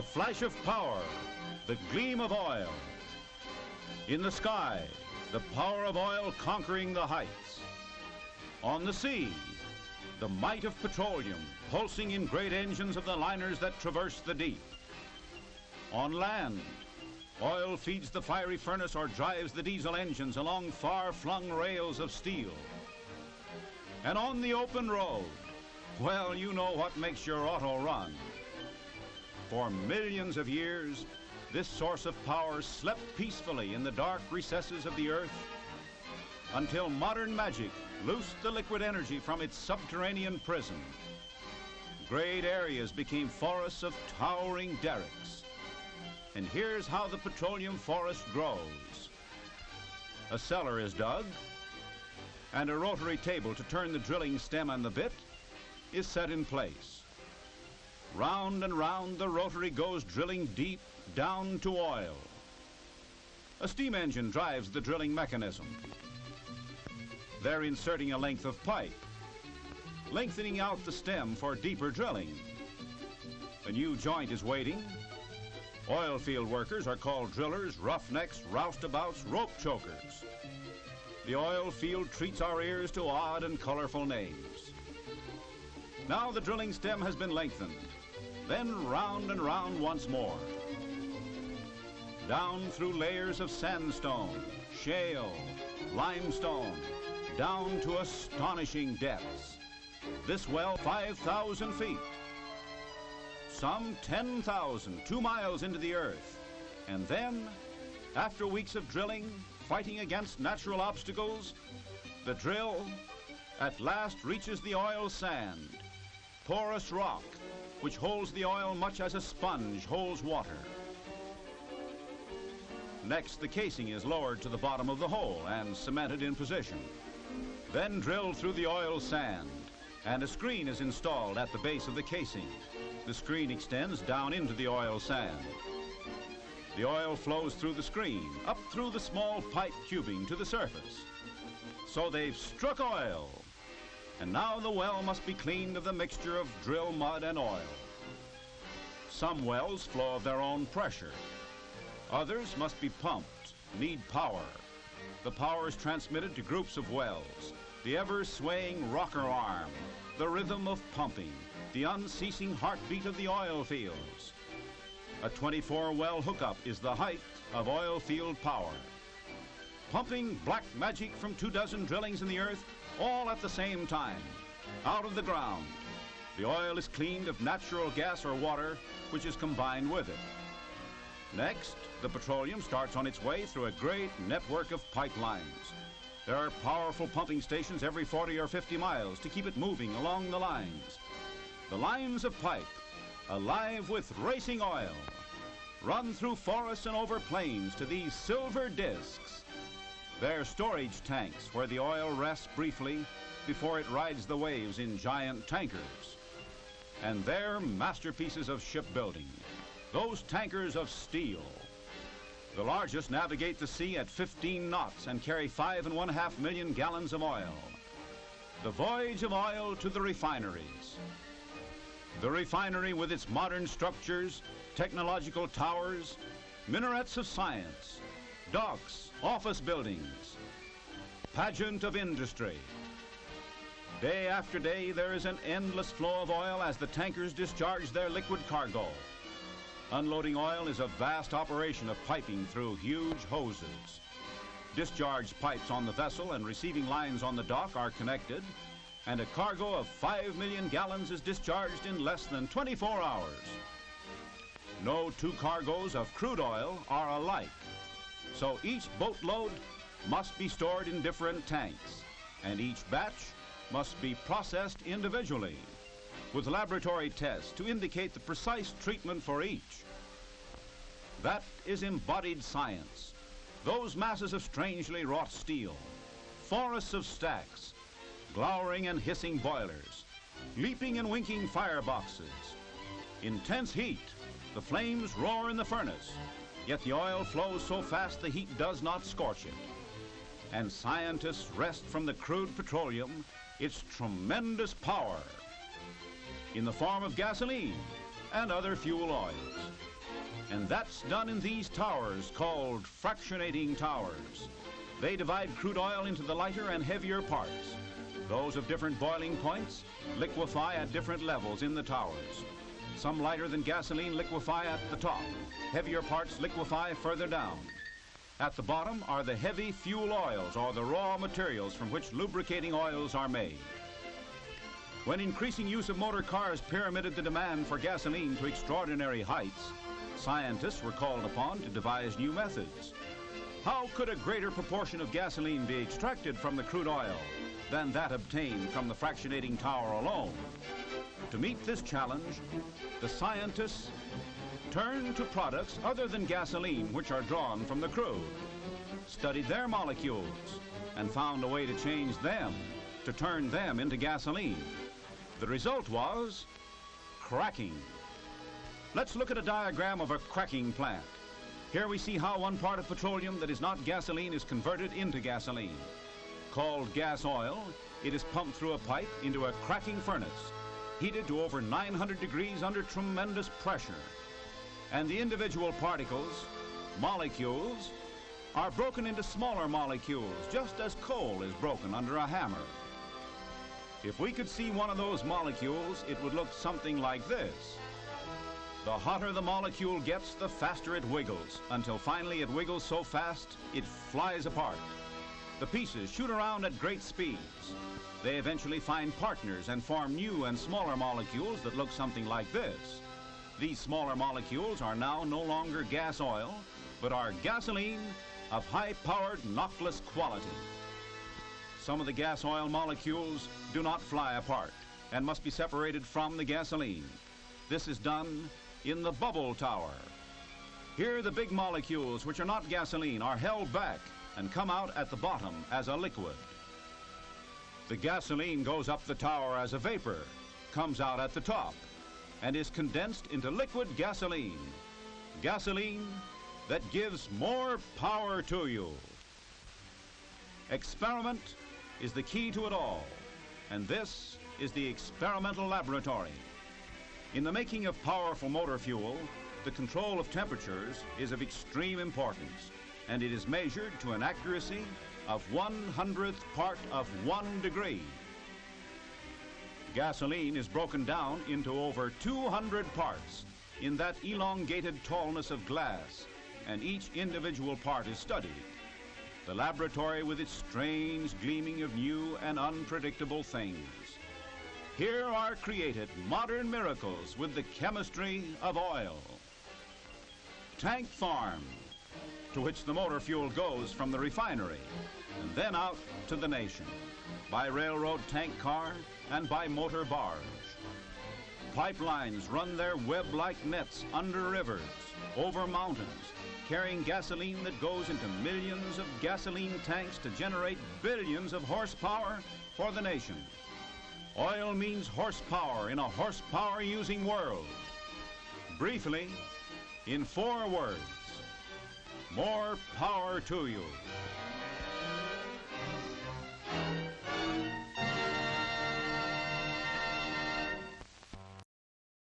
flash of power, the gleam of oil. In the sky, the power of oil conquering the heights. On the sea, the might of petroleum pulsing in great engines of the liners that traverse the deep. On land, oil feeds the fiery furnace or drives the diesel engines along far-flung rails of steel. And on the open road, well, you know what makes your auto run. For millions of years, this source of power slept peacefully in the dark recesses of the earth until modern magic loosed the liquid energy from its subterranean prison. Great areas became forests of towering derricks. And here's how the petroleum forest grows. A cellar is dug, and a rotary table to turn the drilling stem and the bit is set in place. Round and round the rotary goes, drilling deep down to oil. A steam engine drives the drilling mechanism. They're inserting a length of pipe, lengthening out the stem for deeper drilling. A new joint is waiting. Oil field workers are called drillers, roughnecks, roustabouts, rope chokers. The oil field treats our ears to odd and colorful names. Now the drilling stem has been lengthened, then round and round once more. Down through layers of sandstone, shale, limestone, down to astonishing depths. This well 5,000 feet. Some 10,000, 2 miles into the earth. And then, after weeks of drilling, fighting against natural obstacles, the drill at last reaches the oil sand, porous rock, which holds the oil much as a sponge holds water. Next, the casing is lowered to the bottom of the hole and cemented in position. Then drilled through the oil sand, and a screen is installed at the base of the casing. The screen extends down into the oil sand. The oil flows through the screen, up through the small pipe tubing to the surface. So they've struck oil, and now the well must be cleaned of the mixture of drill mud and oil. Some wells flow of their own pressure. Others must be pumped, need power. The power is transmitted to groups of wells, the ever-swaying rocker arm, the rhythm of pumping, the unceasing heartbeat of the oil fields. A 24-well hookup is the height of oil field power. Pumping black magic from 24 drillings in the earth, all at the same time. Out of the ground, the oil is cleaned of natural gas or water, which is combined with it. Next, the petroleum starts on its way through a great network of pipelines. There are powerful pumping stations every 40 or 50 miles to keep it moving along the lines. The lines of pipe, alive with racing oil, run through forests and over plains to these silver discs. They're storage tanks where the oil rests briefly before it rides the waves in giant tankers. And they're masterpieces of shipbuilding, those tankers of steel. The largest navigate the sea at 15 knots and carry 5.5 million gallons of oil. The voyage of oil to the refineries. The refinery with its modern structures, technological towers, minarets of science, docks, office buildings, pageant of industry. Day after day, there is an endless flow of oil as the tankers discharge their liquid cargo. Unloading oil is a vast operation of piping through huge hoses. Discharge pipes on the vessel and receiving lines on the dock are connected, and a cargo of 5 million gallons is discharged in less than 24 hours. No two cargoes of crude oil are alike, so each boatload must be stored in different tanks, and each batch must be processed individually, with laboratory tests to indicate the precise treatment for each. That is embodied science. Those masses of strangely wrought steel, forests of stacks, glowering and hissing boilers, leaping and winking fireboxes. Intense heat, the flames roar in the furnace, yet the oil flows so fast the heat does not scorch it. And scientists wrest from the crude petroleum its tremendous power in the form of gasoline and other fuel oils. And that's done in these towers called fractionating towers. They divide crude oil into the lighter and heavier parts. Those of different boiling points liquefy at different levels in the towers. Some lighter than gasoline liquefy at the top. Heavier parts liquefy further down. At the bottom are the heavy fuel oils, or the raw materials from which lubricating oils are made. When increasing use of motor cars pyramided the demand for gasoline to extraordinary heights, scientists were called upon to devise new methods. How could a greater proportion of gasoline be extracted from the crude oil than that obtained from the fractionating tower alone? To meet this challenge, the scientists turned to products other than gasoline which are drawn from the crude, studied their molecules, and found a way to change them, to turn them into gasoline. The result was cracking. Let's look at a diagram of a cracking plant. Here we see how one part of petroleum that is not gasoline is converted into gasoline. Called gas oil, it is pumped through a pipe into a cracking furnace, heated to over 900 degrees under tremendous pressure. And the individual particles, molecules, are broken into smaller molecules, just as coal is broken under a hammer. If we could see one of those molecules, it would look something like this. The hotter the molecule gets, the faster it wiggles, until finally it wiggles so fast it flies apart. The pieces shoot around at great speeds. They eventually find partners and form new and smaller molecules that look something like this. These smaller molecules are now no longer gas oil, but are gasoline of high-powered, knockless quality. Some of the gas oil molecules do not fly apart and must be separated from the gasoline. This is done in the bubble tower. Here the big molecules, which are not gasoline, are held back and come out at the bottom as a liquid. The gasoline goes up the tower as a vapor, comes out at the top, and is condensed into liquid gasoline. Gasoline that gives more power to you. Experiment is the key to it all, and this is the experimental laboratory. In the making of powerful motor fuel, the control of temperatures is of extreme importance, and it is measured to an accuracy of 1/100th part of 1 degree. Gasoline is broken down into over 200 parts in that elongated tallness of glass, and each individual part is studied. The laboratory with its strange gleaming of new and unpredictable things. Here are created modern miracles with the chemistry of oil. Tank farm, to which the motor fuel goes from the refinery and then out to the nation by railroad tank car and by motor barge. Pipelines run their web-like nets under rivers, over mountains, carrying gasoline that goes into millions of gasoline tanks to generate billions of horsepower for the nation. Oil means horsepower in a horsepower-using world. Briefly, in 4 words, more power to you.